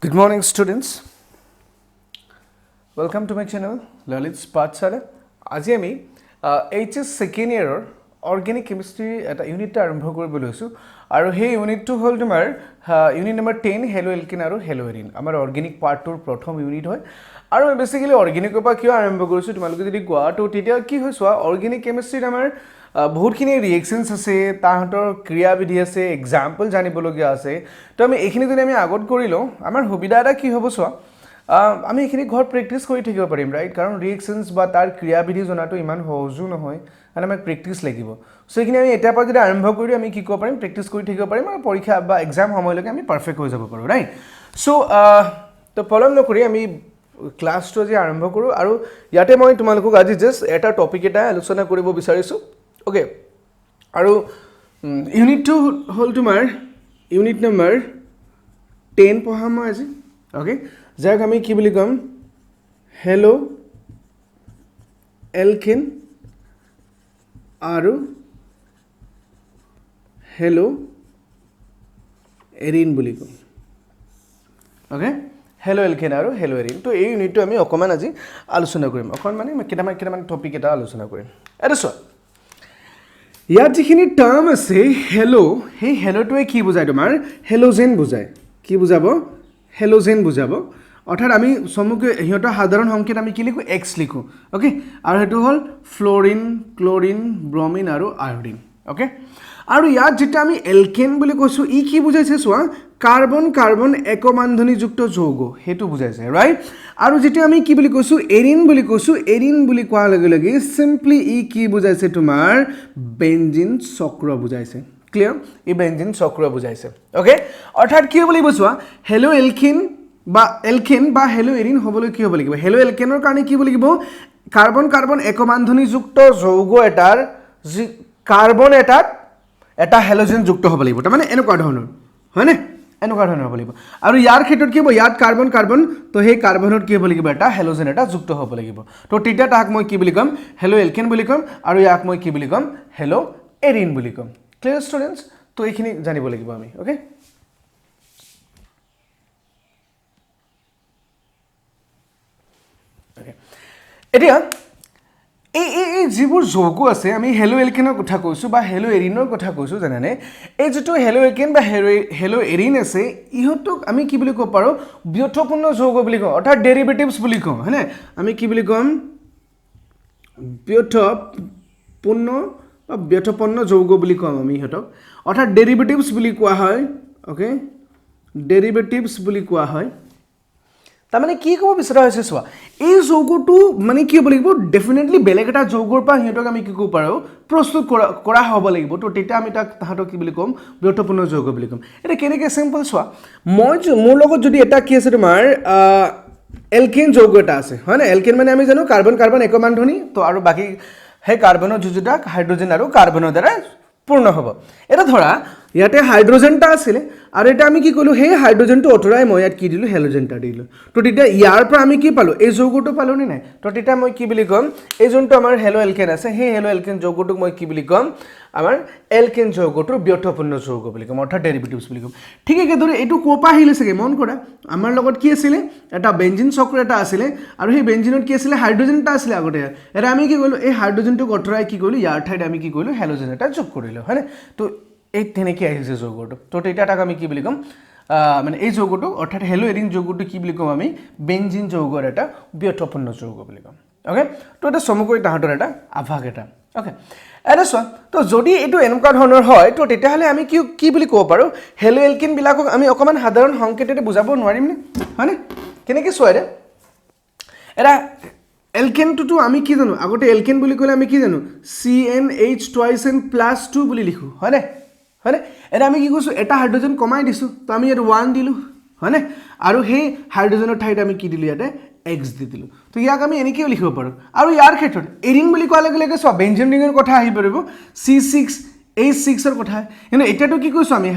Good morning, students. Welcome to my channel, Lalit's Pathshala. আজি আমি HS second year organic chemistry এটা unit আৰম্ভ কৰিব লৈছো আৰু সেই ইউনিটটো হ'ল তোমাৰ ইউনিট নম্বৰ 10 হেলো এলকেন আৰু হেলো এৰিন আমাৰ অৰ্গেনিক পাৰ্টৰ প্ৰথম ইউনিট হয় আৰু বেসিক্যালি অৰ্গেনিকৰ পৰা কিয় আৰম্ভ কৰিছো তোমালোকে যদি গোৱাটো তেতিয়া কি হৈছে অৰ্গেনিক কেমিষ্ট্ৰিত আমাৰ বহুতখিনি ৰিএকশনছ আছে তাহাঁতৰ ক্ৰিয়াবিধি আছে এক্সাম্পল জানিবলগীয়া আছে তো আমি এইখিনি যদি আমি আগত কৰিলো আমাৰ সুবিধা এটা কি হ'ব চোৱা আমি এইখিনি ঘৰ প্ৰেক্টিছ কৰি থাকিব পাৰিম ৰাইট কাৰণ ৰিএকশনছ বা তাৰ ক্ৰিয়াবিধি জনাটো ইমান সহজো নহয় আৰু আমাক প্ৰেক্টিছ লাগিব সো এইখিনি আমি এটাৰ পৰা যদি আৰম্ভ কৰি আমি কি কৰিব পাৰিম প্ৰেক্টিছ কৰি থাকিব পাৰিম আৰু পৰীক্ষা বা এক্সাম সময়লৈকে আমি পাৰফেক্ট হৈ যাব পাৰো ৰাইট সো তো পলম নকৰি আমি ক্লাছটো আজি আৰম্ভ কৰোঁ আৰু ইয়াতে মই তোমালোকক আজি জাস্ট এটা টপিক এটা আলোচনা কৰিব বিচাৰিছো ওকে আৰু ইউনিটটো হ'ল তোমাৰ ইউনিট নম্বৰ 10 পঢ়াম মই আজি ওকে যাক আমি কি বুলি কম হেলো এলকেন আৰু হেলো এৰিন বুলি কম ওকে হেলো এলকেন আৰু হেলো এৰিন তো এই ইউনিটটো আমি অকমান আজি আলোচনা কৰিম অকমান মানে কেটামান টপিক এটা আলোচনা কৰিম এটা চোৱা ইয়াত যিখিনি টাৰ্ম আছে হেলো সেই হেলোটোৱে কি বুজায় তোমাৰ হেলোজেন বুজায় কি বুজাব হেলোজেন বুজাব অৰ্থাৎ আমি সমগ্ৰ হিয়তৰ সাধাৰণ সংকেত আমি কি লিখো x লিখো ওকে আৰু হেতু হল ফ্লোৰিন ক্লোৰিন ব্ৰোমিন আৰু আয়োডিন ওকে আৰু ইয়াত যেটা আমি এলকেন বুলি কৈছো ই কি বুজাইছে চোৱা কাৰ্বন কাৰ্বন একমান্ধনীযুক্ত যৌগ হেতু বুজাইছে ৰাইট আৰু যেটা আমি কি বুলি কৈছো এৰিন বুলি কোৱাৰ লগে লগে সিম্পলি ই কি বুজাইছে তোমাৰ বেনজিন চক্ৰ বুজাইছে ক্লিয়াৰ ই বেনজিন চক্ৰ বুজাইছে ওকে অৰ্থাৎ কি হ'ব লাগিব চোৱা হেলো এলকেন বা হেলো এৰিন হ'বলৈ কি হ'ব লাগিব হেলো এলকেনৰ কাৰণে কি হ'ব লাগিব কাৰ্বন কাৰ্বন একমান্ধনীযুক্ত যৌগ এটাৰ কাৰ্বন এটা হেলোজেন যুক্ত হ'ব লাগিব তাৰ মানে এনেকুৱা ধৰণৰ হয়নে এনেকুৱা ধৰণৰ হ'ব লাগিব আৰু ইয়াৰ ক্ষেত্ৰত কি হ'ব ইয়াত কাৰ্বন কাৰ্বন তো সেই কাৰ্বনত কি হ'ব লাগিব এটা হেলোজেন এটা যুক্ত হ'ব লাগিব তো তেতিয়া তাক মই কি বুলি ক'ম হেলো এলকেন বুলি ক'ম আৰু ইয়াক মই কি বুলি ক'ম হেলো এৰিন বুলি ক'ম ক্লিয়াৰ ষ্টুডেন্টস তো এইখিনি জানিব লাগিব আমি ওকে এতিয়া এই যিবোৰ যৌগ আছে আমি হেলো এলকেনৰ কথা কৈছো বা হেলো এৰিনৰ কথা কৈছো জানানে এই যেটো হেলো এলকেন বা হেলো এৰিন আছে ইহতক আমি কি বুলি ক'ব পাৰো ব্যৰ্থপূৰ্ণ যৌগ বুলি কওঁ অৰ্থাৎ ডেৰিভেটিভস বুলি কওঁ হয়নে আমি কি বুলি কম ব্যৰ্থপূৰ্ণ যৌগ বুলি কওঁ আমি ইহতক অৰ্থাৎ ডেৰিভেটিভস বুলি কোৱা হয় ওকে ডেৰিভেটিভস বুলি কোৱা হয় তাৰ মানে কি ক'ব বিচৰা হৈছে চোৱা এই যৌগটো মানে কি হ'ব লাগিব ডেফিনেটলি বেলেগ এটা যৌগৰ পৰা হিয়তক আমি কি ক'ব পাৰো প্ৰস্তুত কৰা হ'ব লাগিব তো তেতিয়া আমি তাহাঁতক কি বুলি ক'ম ব্যৰ্থপূৰ্ণ যৌগ বুলি ক'ম এটা কেনেকৈ সিম্পল চোৱা মোৰ লগত যদি এটা কি আছে তোমাৰ এলকেন যৌগ এটা আছে হয় না এলকেন মানে আমি জানো কাৰ্বন কাৰ্বন একমান্ধনী তো আৰু বাকি হে কাৰ্বনৰ যুজুটা হাইড্ৰোজেন আৰু কাৰ্বনৰ দ্বাৰা পূৰ্ণ হ'ব এটা ধৰা ইয়াতে হাইড্ৰোজেনটা আছিল আৰু এটা আমি কি কলো হে হাইড্ৰোজেনটো অতৰাই মই ইয়াত কি দিলো হেলোজেনটা দিলো তো তেতিয়া ইয়াৰ পৰা আমি কি পালো এই যৌগটো পালো নে নাই তো তেতিয়া মই কি বুলি কম এই যোনটো আমাৰ হেলো এলকেন আছে হে হেলো এলকেন যৌগটোক মই কি বুলি কম আমাৰ এলকেন যৌগটোৰ ব্যৰ্থপূৰ্ণ যৌগ বুলি কম অৰ্থাৎ ডেৰিভেটিভস বুলি কম ঠিক আছে ধৰে এইটো কোপা আহিলে সকে মন কৰা আমাৰ লগত কি আছিল এটা বেনজিন চক্ৰ এটা আছিল আৰু সেই বেনজিনত কি আছিল হাইড্ৰোজেনটা আছিল আগতে এৰা আমি কি কইলো এই হাইড্ৰোজেনটো অতৰাই কি কইলো ইয়াৰ ঠাইত আমি কি কইলো হেলোজেন এটা যোগ কৰিলো হয়নে তো এই তেনেকৈ আহিছে যৌগটো তো তেতিয়া তাক আমি কি বুলি ক'ম মানে এই যৌগটো অৰ্থাৎ হেলো এৰিন যৌগটো কি বুলি ক'ম আমি বেনজিন যৌগৰ এটা ব্যৰ্থপূৰ্ণ যৌগ বুলি ক'ম ওকে তো এটা চমুকৈ তাহাঁতৰ এটা আভাস এটা ওকে এটা চোৱা তো যদি এইটো এনেকুৱা ধৰণৰ হয় তো তেতিয়াহ'লে আমি কি বুলি ক'ব পাৰোঁ হেলো এলকেন বিলাকক আমি অকমান সাধাৰণ সংকেতেৰে বুজাব নোৱাৰিম নে হয়নে কেনেকৈ চোৱা এটা এলকেনটো আমি কি জানো আগতে এলকেন বুলি ক'লে আমি কি জানো CnH twice n plus 2 বুলি লিখো হয়নে হয়নে এটা আমি কি কৈছো এটা হাইড্ৰোজেন কমাই দিছো তো আমি ইয়াত 1 দিলো হয়নে আৰু সেই হাইড্ৰোজেনৰ ঠাইত আমি কি দিলো ইয়াতে x দি দিলো তো ইয়াক আমি এনেকৈ লিখিব পাৰো আৰু ইয়াৰ ক্ষেত্ৰত এৰিন বুলি কোৱাৰ লগে লগে চোৱা বেনজিন ৰিঙৰ কথা আহি পৰিব C6H6 ৰ কথা কিন্তু এতিয়াতো কি কৈছো আমি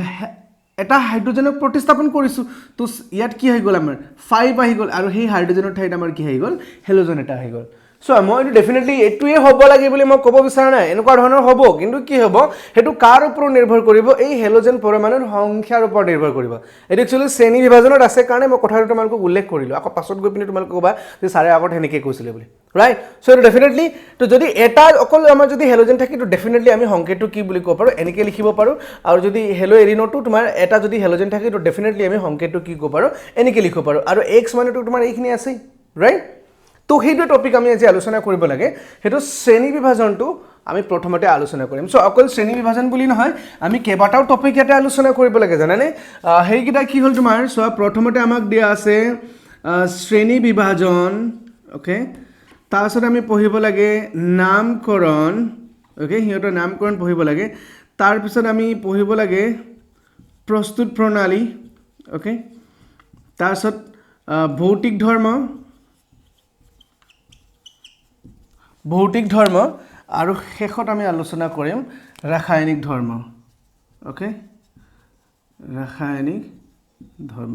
এটা হাইড্ৰোজেনক প্ৰতিস্থাপন কৰিছো তো ইয়াত কি হৈ গল আমাৰ 5 আহি গল আৰু সেই হাইড্ৰোজেনৰ ঠাইত আমাৰ কি হৈ গল হেলোজেন এটা আহি গল সো মই এইটো ডেফিনেটলি এইটোৱে হ'ব লাগে বুলি মই ক'ব বিচৰা নাই এনেকুৱা ধৰণৰ হ'ব কিন্তু কি হ'ব সেইটো কাৰ ওপৰত নিৰ্ভৰ কৰিব এই হেলোজেন পৰমাণুৰ সংখ্যাৰ ওপৰত নিৰ্ভৰ কৰিব এইটো একচুৱেলি শ্ৰেণী বিভাজনত আছে কাৰণে মই কথাটো তোমালোকক উল্লেখ কৰিলোঁ আকৌ পাছত গৈ পিনে তোমালোকে ক'বা যে ছাৰে আগত সেনেকৈ কৈছিলে বুলি ৰাইট সো এইটো ডেফিনেটলি তো যদি এটা অকল আমাৰ যদি হেলোজেন থাকে তো ডেফিনেটলি আমি সংকেতটো কি বুলি ক'ব পাৰোঁ এনেকৈ লিখিব পাৰোঁ আৰু যদি হেলো এৰিনটো তোমাৰ এটা যদি হেলোজেন থাকে তো ডেফিনেটলি আমি সংকেতটো কি ক'ব পাৰোঁ এনেকৈ লিখিব পাৰোঁ আৰু এক্স মানেতো তোমাৰ এইখিনি আছেই ৰাইট তো সেইটো টপিক আমি আজি আলোচনা কৰিব লাগে সেইটো শ্ৰেণী বিভাজনটো আমি প্ৰথমতে আলোচনা কৰিম সো অকল শ্ৰেণী বিভাজন বুলি নহয় আমি কেইবাটাও টপিক ইয়াতে আলোচনা কৰিব লাগে জানানে সেইকেইটা কি হ'ল তোমাৰ সো প্ৰথমতে আমাক দিয়া আছে শ্ৰেণী বিভাজন ওকে তাৰপিছত আমি পঢ়িব লাগে নামকৰণ ওকে সিহঁতৰ নামকৰণ পঢ়িব লাগে তাৰপিছত আমি পঢ়িব লাগে প্ৰস্তুত প্ৰণালী ওকে তাৰপিছত ভৌতিক ধৰ্ম আৰু শেষত আমি আলোচনা কৰিম ৰাসায়নিক ধৰ্ম ওকে ৰাসায়নিক ধৰ্ম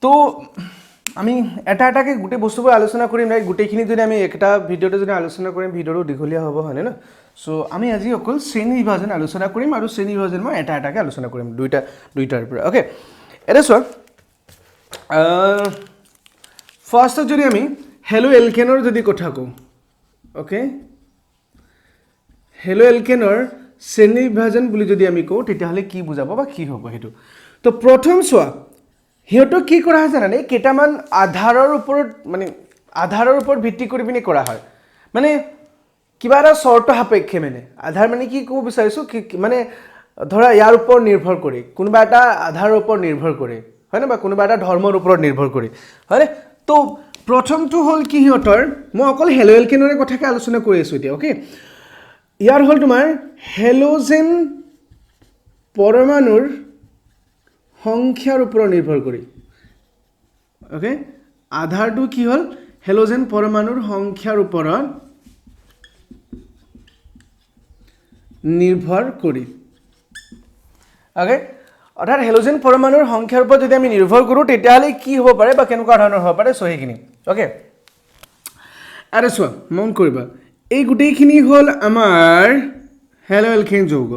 তো আমি এটা এটাকৈ গোটেই বস্তুবোৰ আলোচনা কৰিম নাই গোটেইখিনি যদি আমি একটা ভিডিঅ'তে যদি আলোচনা কৰিম ভিডিঅ'টো দীঘলীয়া হ'ব হয়নে না সো আমি আজি অকল শ্ৰেণী বিভাজন আলোচনা কৰিম আৰু শ্ৰেণী বিভাজন মই এটা এটাকৈ আলোচনা কৰিম দুইটাৰ পৰা ওকে এটা চোৱা ফাৰ্ষ্টত যদি আমি হেলো এলকেনৰ যদি কথা কওঁ ওকে হেলো এলকেনৰ শ্ৰেণী বিভাজন বুলি যদি আমি কওঁ তেতিয়াহ'লে কি বুজাব বা কি হ'ব সেইটো তো প্ৰথম চোৱা সিহঁতক কি কৰা হয় জানানে কেইটামান আধাৰৰ ওপৰত ভিত্তি কৰি পিনে কৰা হয় মানে কিবা এটা চৰ্ত সাপেক্ষে মানে আধাৰ মানে কি ক'ব বিচাৰিছোঁ মানে ধৰা ইয়াৰ ওপৰত নিৰ্ভৰ কৰি কোনোবা এটা আধাৰৰ ওপৰত নিৰ্ভৰ কৰি হয়নে বা কোনোবা এটা ধৰ্মৰ ওপৰত নিৰ্ভৰ কৰি হয়নে তো প্ৰথমটো হ'ল কি সিহঁতৰ মই অকল হেলো এলকেনৰে কথাকে আলোচনা কৰি আছোঁ এতিয়া ওকে ইয়াৰ হ'ল তোমাৰ হেলোজেন পৰমাণুৰ সংখ্যাৰ ওপৰত নিৰ্ভৰ কৰি ওকে আধাৰটো কি হ'ল হেলোজেন পৰমাণুৰ সংখ্যাৰ ওপৰত নিৰ্ভৰ কৰি ওকে অৰ্থাৎ হেলোজেন পৰমাণুৰ সংখ্যাৰ ওপৰত যদি আমি নিৰ্ভৰ কৰোঁ তেতিয়াহ'লে কি হ'ব পাৰে বা কেনেকুৱা ধৰণৰ হ'ব পাৰে সো সেইখিনি ওকে আৰু চোৱা মন কৰিবা এই গোটেইখিনি হ'ল আমাৰ হেলো এলকেন যৌগ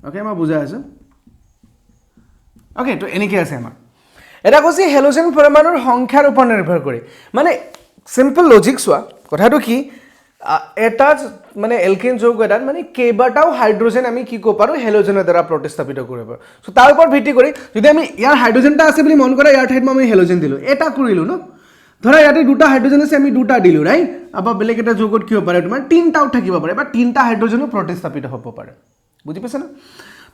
ওকে মই বুজাই আছোঁ ওকে তো এনেকৈ আছে আমাৰ এটা কৈছে হেলোজেন পৰমাণুৰ সংখ্যাৰ ওপৰত নিৰ্ভৰ কৰি মানে চিম্পল লজিক চোৱা কথাটো কি এটা মানে এলকেন যৌগ এটাত মানে কেইবাটাও হাইড্ৰোজেন আমি কি ক'ব পাৰোঁ হেলোজেনৰ দ্বাৰা প্ৰতিস্থাপিত কৰিব পাৰোঁ সো তাৰ ওপৰত ভিত্তি কৰি যদি আমি ইয়াৰ হাইড্ৰোজেন এটা আছে বুলি মন কৰা ইয়াৰ ঠাইত আমি হেলোজেন দিলোঁ এটা কৰিলোঁ ন ধৰা ইয়াতে দুটা হাইড্ৰোজেন আছে আমি দুটা দিলোঁ ৰাইট বা বেলেগ এটা যৌগত কি হ'ব পাৰে তোমাৰ তিনিটাও থাকিব পাৰে বা তিনিটা হাইড্ৰোজেনো প্ৰতিস্থাপিত হ'ব পাৰে বুজি পাইছা না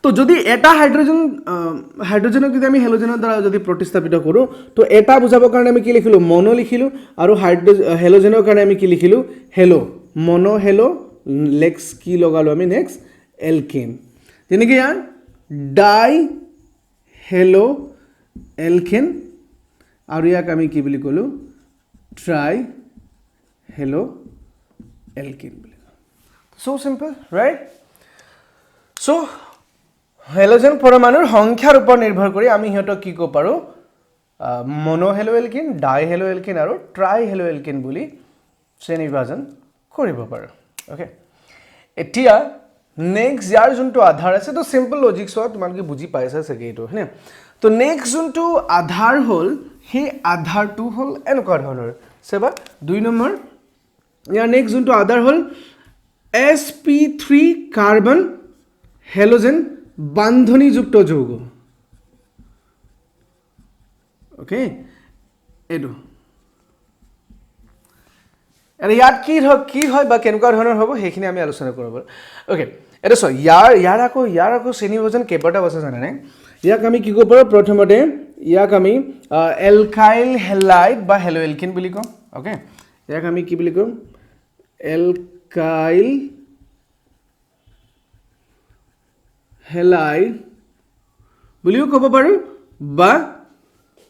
তো যদি এটা হাইড্ৰোজেনক যদি আমি হেলোজেনৰ দ্বাৰা যদি প্ৰতিস্থাপিত কৰোঁ তো এটা বুজাবৰ কাৰণে আমি কি লিখিলোঁ মনো লিখিলোঁ আৰু হেলোজেনৰ কাৰণে আমি কি লিখিলোঁ হেলো মনো হেলো নেক্সট কি লগালোঁ আমি নেক্সট এলকেন যেনেকৈ ইয়াৰ ডাই হেলো এলকেন আৰু ইয়াক আমি কি বুলি ক'লোঁ ট্ৰাই হেলো এলকেন বুলি so simple right so halogen পৰমাণুৰ সংখ্যাৰ ওপৰত নিৰ্ভৰ কৰি আমি সিহঁতক কি ক'ব পাৰোঁ মনো হেলো এলকেন ডাই হেলো এলকেন আৰু ট্ৰাই হেলো এলকেন বুলি শ্ৰেণী বিভাজন কৰিব পাৰোঁ ওকে এতিয়া নেক্সট ইয়াৰ যোনটো আধাৰ আছে তো চিম্পল লজিক চোৱা তোমালোকে বুজি পাইছা চাগে এইটো হয়নে তো নেক্সট যোনটো আধাৰ হ'ল সেই আধাৰটো হ'ল এনেকুৱা ধৰণৰ চাবা 2 নম্বৰ ইয়াৰ নেক্সট যোনটো আধাৰ হ'ল sp3 কাৰ্বন হেলোজেন বান্ধনীযুক্ত যৌগ ওকে এইটো আৰু ইয়াত কি হয় বা কেনেকুৱা ধৰণৰ হ'ব সেইখিনি আমি আলোচনা কৰিব ওকে এটা চোৱা ইয়াৰ আকৌ শ্ৰেণী বিভাজন কেইবাটাও আছে জানেনে ইয়াক আমি কি ক'ব পাৰোঁ প্ৰথমতে ইয়াক আমি এলকাইল হেলাইড বা হেলো এলকেন বুলি কওঁ ওকে ইয়াক আমি কি বুলি কওঁ এলকাইল হেলাইড বুলিও ক'ব পাৰোঁ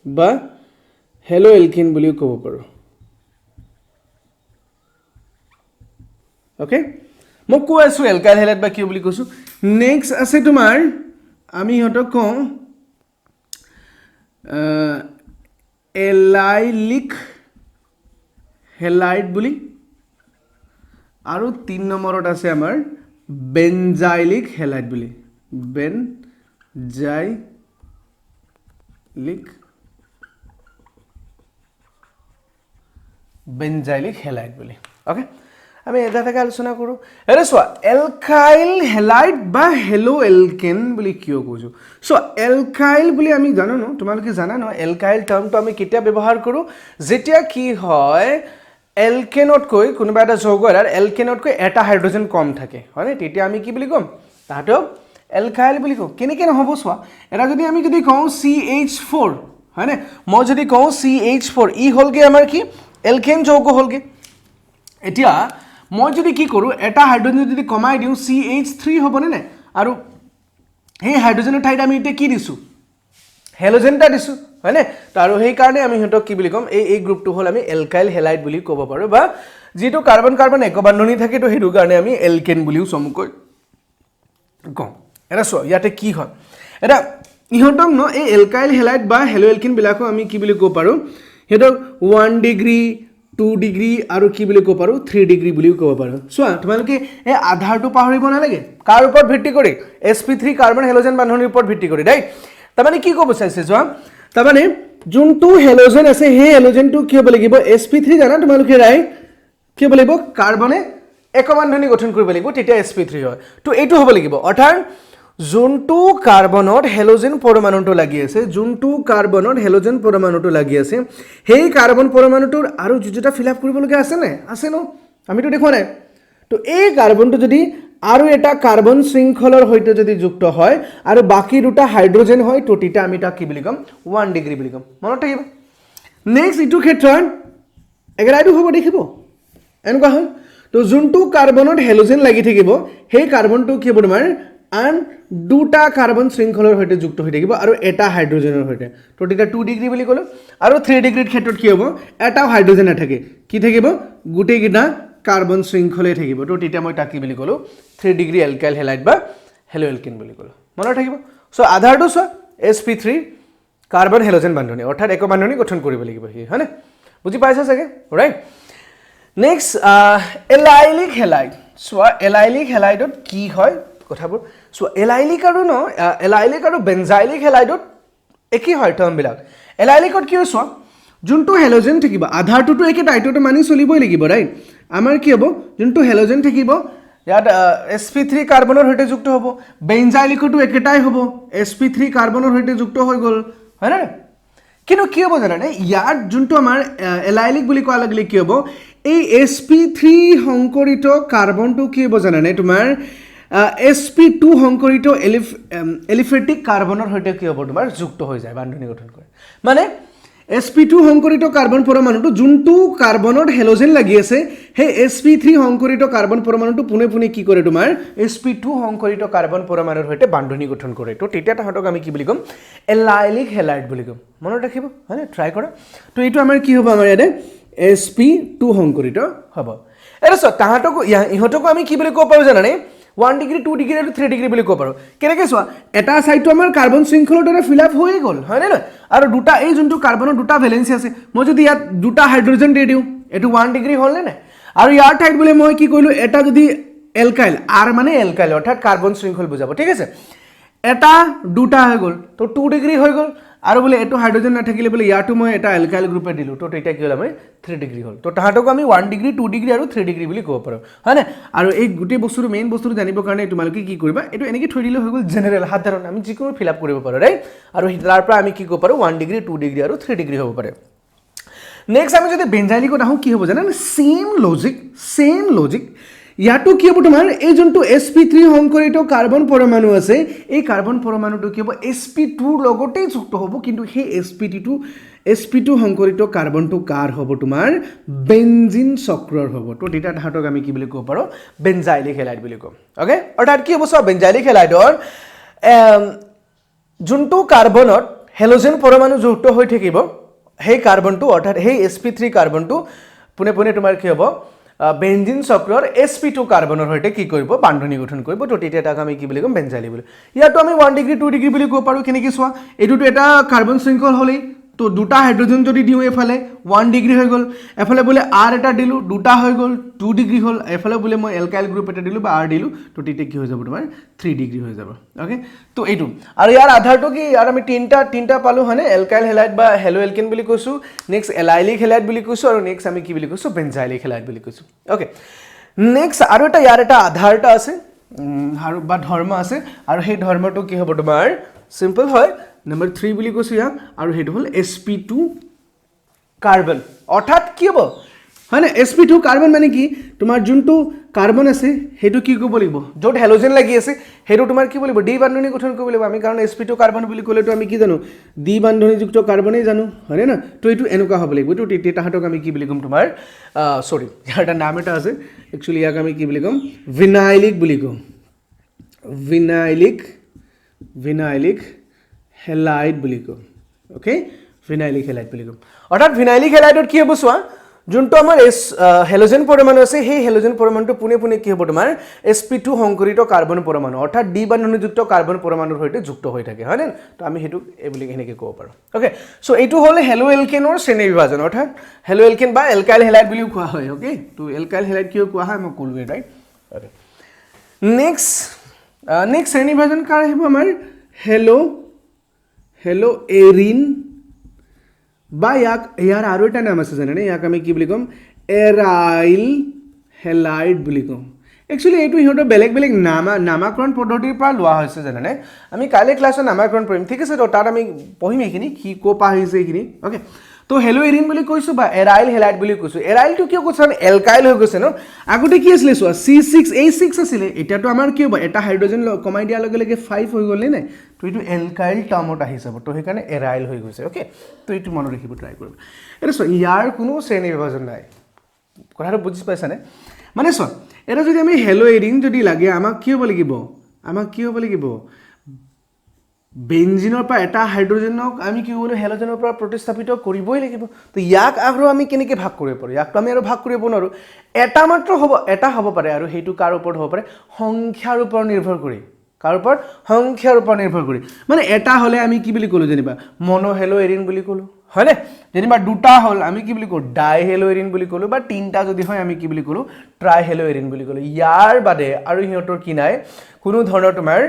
বা হেলো এলকেন বুলিও ক'ব পাৰোঁ ওকে মই কৈ আছোঁ এলকাইল হেলাইড বা কি বুলি কৈছোঁ নেক্সট আছে তোমাৰ আমি সিহঁতক কওঁ এলাইলিক হেলাইড বুলি আৰু 3 নম্বৰত আছে আমাৰ বেনজাইলিক হেলাইড বুলি বেনজাইলিক হেলাইড বুলি ওকে আমি এটা থেকে আলোচনা কৰো এৰে সোয়া এলকাইল হেলাইড বা হেলো এলকেন বুলি কিয় কৈছো সো এলকাইল বুলি আমি জানো ন তোমালোকে জানা ন এলকাইল টার্মটো আমি কেতিয়া ব্যৱহাৰ কৰো যেতিয়া কি হয় এলকেনত কৈ কোনোবা এটা যৌগ এৰ এলকেনত কৈ এটা হাইড্ৰোজেন কম থাকে হয়নে তেতিয়া আমি কি বুলি কম তাতো এলকাইল বুলি কও কেনেকে নহব সোয়া এটা যদি কওঁ CH4 হয়নে মই যদি কওঁ CH4 ই হলগে আমাৰ কি এলকেন যৌগ হলগে এতিয়া মই যদি কি কৰো এটা হাইড্ৰোজেন যদি কমাই দিও CH3 হবনে না আৰু এই হাইড্ৰোজেনৰ ঠাইত আমি এতিয়া কি দিছো হেলোজেনটা দিছো হয়নে তাৰো সেই কাৰণে আমি হটক কি বুলি কম এই গ্ৰুপটো হল আমি এলকাইল হেলাইড বুলি ক'ব পাৰো বা যেটো কাৰ্বন কাৰ্বন একবান্ধনী থাকে তো হেতু কাৰণে আমি এলকেন বুলিও চমকৈ কম এটা সো ইয়াতে কি হয় এটা ইহতক ন এই এলকাইল হেলাইড বা হেলো এলকেন বিলাকো আমি কি বুলি ক'ব পাৰো হেতক 1 ডিগ্ৰী 2 ডিগ্ৰী আৰু কি বুলি ক'ব পাৰো 3 ডিগ্ৰী বুলিও ক'ব পাৰো সো তোমালোকে এই আধাৰটো পাহৰিব নালাগে কাৰ ওপৰত ভিত্তি কৰি sp3 কাৰ্বন হেলোজেন বান্ধনীৰ ওপৰত ভিত্তি কৰি ৰাইট তাৰমানে কি ক'ব চাইছে যোৱা তাৰমানে যোনটো হেলোজেন আছে সেই হেলোজেনটো কি হ'ব লাগিব sp3 জানা তোমালোকে ৰাইট কি হ'ব লাগিব কাৰ্বনে একবান্ধনী গঠন কৰিব লাগিব তেতিয়া sp3 হয় তো এইটো হ'ব লাগিব অৰ্থাৎ যোনটো কাৰ্বনত হেলোজেন পৰমাণুটো লাগি আছে সেই কাৰ্বন পৰমাণুটোৰ আৰু যেটা ফিল আপ কৰিব লগা আছে ন আমিতো দেখো নাই তো এই কাৰ্বনটো যদি আৰু এটা কাৰ্বন শৃংখলৰ হৈতে যদি যুক্ত হয় আৰু বাকি দুটা হাইড্ৰোজেন হয় তো তেতিয়া আমি তাক কি বুলি কম 1 ডিগ্ৰী বুলি কম মনত থাকিব নেক্সট ইটো ক্ষেত্ৰত এগৰাইটো হ'ব দেখিব এনেকুৱা হয় তো যোনটো কাৰ্বনত হেলোজেন লাগি থাকিব সেই কাৰ্বনটো কি হ'ব তোমাৰ আন দুটা কাৰ্বন শৃংখলৰ হৈতে যুক্ত হৈ থাকিব আৰু এটা হাইড্ৰোজেনৰ হৈতে তো তেতিয়া 2 ডিগ্ৰী বুলি ক'লো আৰু 3 ডিগ্ৰীৰ ক্ষেত্ৰত কি হ'ব এটা হাইড্ৰোজেন নাথাকে কি থাকিব গুটেই কিটা কাৰ্বন শৃংখলে থাকিব তো তেতিয়া মই তাক কি বুলি ক'লো 3 ডিগ্ৰী এলকাইল হেলাইড বা হেলো এলকেন বুলি ক'লো মনত থাকিব সো আধাৰটো সো sp3 কাৰ্বন হেলোজেন বান্ধনী অৰ্থাৎ এক বান্ধনী গঠন কৰিব লাগিব হয়নে বুজি পাইছা চাগে ৰাইট নেক্সট এলাইলিক হেলাইড সো এলাইলিক হেলাইডত কি হয় কথাবোৰ সো এলাইলিক আৰু বেনজাইলিক হেলাইডত একই হয় টাৰ্ম বিলাক এলাইলিকত কি হয় সো যোনটো হেলোজেন থাকিব আধাৰটো একে টাইটটো মানি চলিবই লাগিব ৰাইট আমাৰ কি হ'ব যোনটো হেলোজেন থাকিব ইয়াত sp3 কাৰ্বনৰ হৈতে যুক্ত হ'ব বেনজাইলিকটো একেটাই হ'ব sp3 কাৰ্বনৰ হৈতে যুক্ত হৈ গল হয় না কিন্তু কি হ'ব জানানে ইয়াত যোনটো আমাৰ এলাইলিক বুলি কোৱা লাগিলে কি হ'ব এই sp3 সংকৰিত কাৰ্বনটো কি হ'ব জানানে তোমাৰ sp2 সংকৰিত এলিফেটিক কাৰ্বনৰ হৈতে কি হ'ব তোমাৰ যুক্ত হৈ যায় বান্ধনী গঠন কৰে মানে sp2 সংকৰিত কাৰ্বন পৰমাণুটো যোনটো কাৰ্বনত হেলোজেন লাগি আছে সেই sp3 সংকৰিত কাৰ্বন পৰমাণুটো পুনে পুনে কি কৰে তোমাৰ sp2 সংকৰিত কাৰ্বন পৰমাণুৰ হৈতে বান্ধনী গঠন কৰে তো তেতিয়া তাহতক আমি কি বুলি কম এলাইলিক হেলাইড বুলি কম মনত ৰাখিব হয়নে ট্ৰাই কৰা তো এইটো আমাৰ কি হ'ব আমাৰ ইয়াতে sp2 সংকৰিত হ'ব এৰা সো তাহতক ইহতক আমি কি বুলি ক'ব পাৰো জানানে 1 ডিগ্ৰী 2 ডিগ্ৰী আৰু 3 ডিগ্ৰী বুলি ক'ব পাৰো কেনেকৈ সোৱা এটা সাইডটো আমাৰ কাৰ্বন শৃংখলৰ দৰে ফিল আপ হৈ গল হয় না আৰু দুটা এই যোনটো কাৰ্বনৰ দুটা ভ্যালেন্সি আছে মই যদি ইয়াত দুটা হাইড্ৰোজেন দি দিও এটো 1 ডিগ্ৰী হ'ল না আৰু ইয়াৰ ঠাইত বলে মই কি কইলো এটা যদি এলকাইল আৰ মানে এলকাইল অৰ্থাৎ কাৰ্বন শৃংখল বুজাব ঠিক আছে এটা দুটা হৈ গল তো 2 ডিগ্ৰী হৈ গল আৰু বলে এটো হাইড্ৰোজেন না থাকিলে বলে ইয়াটো মই এটা এলকাইল গ্ৰুপে দিলো তো এটা কি হল আমি 3 ডিগ্ৰী হল তো তাহাতক আমি 1 ডিগ্ৰী 2 ডিগ্ৰী আৰু 3 ডিগ্ৰী বুলি ক'ব পাৰো হয় না আৰু এই গুটি বস্তুৰ মেইন বস্তুটো জানিবৰ কাৰণে তোমালোকে কি কৰিবা এটো এনেকৈ থৈ দিলে হৈ গল জেনাৰেল সাধাৰণ আমি যিকোনো ফিল আপ কৰিব পাৰো ৰাইট আৰু তাৰ পৰা আমি কি ক'ব পাৰো 1 ডিগ্ৰী 2 ডিগ্ৰী আৰু 3 ডিগ্ৰী হ'ব পাৰে নেক্সট আমি যদি বেনজাইলিকত আহো কি হ'ব জানা সেম লজিক ইয়াটো কি হ'ব তোমাৰ এই যোনটো sp3 সংকৰিত কাৰ্বন পৰমাণু আছে এই কাৰ্বন পৰমাণুটো কি হ'ব sp2 লগতে যুক্ত হ'ব কিন্তু সেই sp2 সংকৰিত কাৰ্বনটো কাৰ হ'ব তোমাৰ বেনজিন চক্ৰৰ হ'ব তো তেতিয়া তাহতক আমি কি বুলি ক'ব পাৰো বেনজাইলিক হেলাইড বুলি ক'ম ওকে অৰ্থাৎ কি হ'ব সব বেনজাইলিক হেলাইডৰ যোনটো কাৰ্বনত হেলোজেন পৰমাণু যুক্ত হৈ থাকিব সেই কাৰ্বনটো অৰ্থাৎ সেই sp3 কাৰ্বনটো পুনে পুনে তোমাৰ কি হ'ব বেনজিন চক্ৰৰ sp2 কাৰ্বনৰ হৈতে কি কৰিব বান্ধনী গঠন কৰিব তো তেতিয়া তাক আমি কি বুলি কম বেনজাইলিক বুলি ইয়াতো আমি 1 ডিগ্ৰী 2 ডিগ্ৰী বুলি ক'ব পাৰো কেনেকৈ সোৱা এটোটো এটা কাৰ্বন শৃংখল হলি তো দুটা হাইড্ৰোজেন যদি দিওঁ এফালে 1 ডিগ্ৰী হৈ গ'ল এফালে বোলে R এটা দিলোঁ দুটা হৈ গ'ল 2 ডিগ্ৰী হ'ল এফালে বোলে মই এলকাইল গ্ৰুপ এটা দিলোঁ বা R দিলোঁ তো তেতিয়া কি হৈ যাব তোমাৰ 3 ডিগ্ৰী হৈ যাব ওকে তো এইটো আৰু ইয়াৰ আধাৰটো কি ইয়াৰ আমি তিনটা পালোঁ হয়নে এলকাইল হেলাইড বা হেলো এলকেন বুলি কৈছোঁ নেক্সট এলাইলিক হেলাইড বুলি কৈছোঁ আৰু নেক্সট আমি কি বুলি কৈছোঁ বেনজাইলিক হেলাইড বুলি কৈছোঁ ওকে নেক্সট আৰু এটা ইয়াৰ এটা আধাৰ এটা আছে আৰু বা ধৰ্ম আছে আৰু সেই ধৰ্মটো কি হ'ব তোমাৰ সিম্পল হয় নম্বৰ 3 বুলি কৈছোঁ ইয়াক আৰু হেটো হ'ল sp2 কাৰ্বন অৰ্থাৎ কি হ'ব হয় না sp2 কাৰ্বন মানে কি তোমাৰ যোনটো কাৰ্বন আছে হেটো কি কৰিব লাগিব য'ত হেলোজেন লাগি আছে হেটো তোমাৰ কি কৰিব ডি বান্ধনী গঠন কৰিব লাগিব আমি কাৰণ sp2 কাৰ্বন বুলি ক'লেটো আমি কি জানো ডি বান্ধনীযুক্ত কাৰ্বনেই জানো হয় না তো এইটো এনেকুৱা হ'ব লাগিব তো তেতিয়া তাহাতক আমি কি বুলি ক'ম তোমাৰ সৰি ইয়াৰ এটা নাম এটা আছে একচুয়ালি ইয়াক আমি কি বুলি ক'ম ভিনাইলিক বুলি ক'ম ভিনাইলিক হেলাইড বুলি ক'ম ওকে ভিনাইলিক হেলাইড বুলি ক'ম অৰ্থাৎ ভিনাইলিক হেলাইডত কি হ'ব চোৱা যোনটো আমাৰ হেলোজেন পৰমাণু আছে সেই হেলোজেন পৰমাণুটো পুনে কি হ'ব তোমাৰ sp2 সংকৰিত কাৰ্বন পৰমাণু অৰ্থাৎ ডি বান্ধনীযুক্ত কাৰ্বন পৰমাণুৰ সৈতে যুক্ত হৈ থাকে হয়নে তো আমি হেতু এবলি এনেকৈ ক'ব পাৰোঁ ওকে সো এইটো হ'ল হেলো এলকেনৰ শ্ৰেণী বিভাজন অৰ্থাৎ হেলো এলকেন বা এলকাইল হেলাইড বুলিও কোৱা হয় ওকে তো এলকাইল হেলাইড কিয় কোৱা হয় মই ক'লোৱে ৰাইট ওকে নেক্সট শ্ৰেণী বিভাজন কাৰ আহিব আমাৰ হেলো এৰিন বা ইয়াৰ আৰু এটা নাম আছে জানেনে ইয়াক আমি কি বুলি ক'ম এৰাইল হেলাইড বুলি ক'ম একচুয়ালি এইটো ইহঁতৰ বেলেগ নামাকৰণ পদ্ধতিৰ পৰা লোৱা হৈছে জানেনে আমি কাইলৈ ক্লাছত নামাকৰণ কৰিম ঠিক আছে তো তাত আমি পঢ়িম এইখিনি কি ক'ৰ পৰা আহিছে এইখিনি ওকে তো হেলো এৰিন বুলি কৈছোঁ বা এৰাইল হেলাইড বুলি কৈছোঁ এৰাইলটো কিয় কৈছোঁ আমি এলকাইল হৈ গৈছে ন আগতে কি আছিলে চোৱা C6H6 আছিলে এতিয়াতো আমাৰ কি হ'ব এটা হাইড্ৰোজেন কমাই দিয়াৰ লগে লগে 5 হৈ গ'ল নাই তো এইটো এলকাইল টাৰ্মত আহি যাব তো সেইকাৰণে এৰাইল হৈ গৈছে ওকে তো এইটো মনত ৰাখিব ট্ৰাই কৰিব এটা চোৱা ইয়াৰ কোনো শ্ৰেণী বিভাজন নাই কথাটো বুজি পাইছানে মানে চোৱা এটা যদি আমি হেলো এৰিন যদি লাগে আমাক কি হ'ব লাগিব বেনজিনৰ পৰা এটা হাইড্ৰোজেনক আমি কি ক'লো হেলোজেনৰ পৰা প্ৰতিস্থাপিত কৰিবই লাগিব তো ইয়াক আৰু আমি কেনেকৈ ভাগ কৰিব পাৰোঁ ইয়াকটো আমি আৰু ভাগ কৰিব নোৱাৰোঁ এটা মাত্ৰ হ'ব এটা হ'ব পাৰে আৰু সেইটো কাৰ ওপৰত হ'ব পাৰে সংখ্যাৰ ওপৰত নিৰ্ভৰ কৰি কাৰ ওপৰত সংখ্যাৰ ওপৰত নিৰ্ভৰ কৰি মানে এটা হ'লে আমি কি বুলি ক'লো যেনিবা মনো হেলো এৰিন বুলি ক'লো হয়নে যেনিবা দুটা হ'ল আমি কি বুলি ক'লো ডাই হেলো এৰিন বুলি ক'লো বা তিনটা যদি হয় আমি কি বুলি ক'লো ট্ৰাই হেলো এৰিন বুলি ক'লো ইয়াৰ বাদে আৰু সিহঁতৰ কি নাই কোনো ধৰণৰ তোমাৰ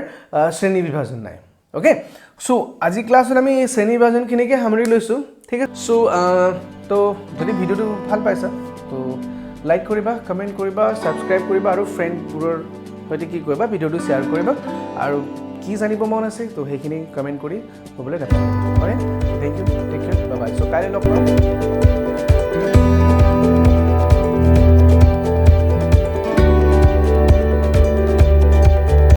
শ্ৰেণী বিভাজন নাই ওকে সো আজি ক্লাছত আমি শ্ৰেণী বিভাজনখিনিকে সামৰি লৈছোঁ ঠিক আছে সো তো যদি ভিডিঅ'টো ভাল পাইছা তো লাইক কৰিবা কমেণ্ট কৰিবা ছাবস্ক্ৰাইব কৰিবা আৰু ফ্ৰেণ্ডবোৰৰ সৈতে কি কৰিবা ভিডিঅ'টো শ্বেয়াৰ কৰিবা আৰু কি জানিব মন আছে তো সেইখিনি কমেণ্ট কৰি ক'বলৈ নাপাহৰিবা হয় thank you take care bye bye so কাইলৈ লগ পাম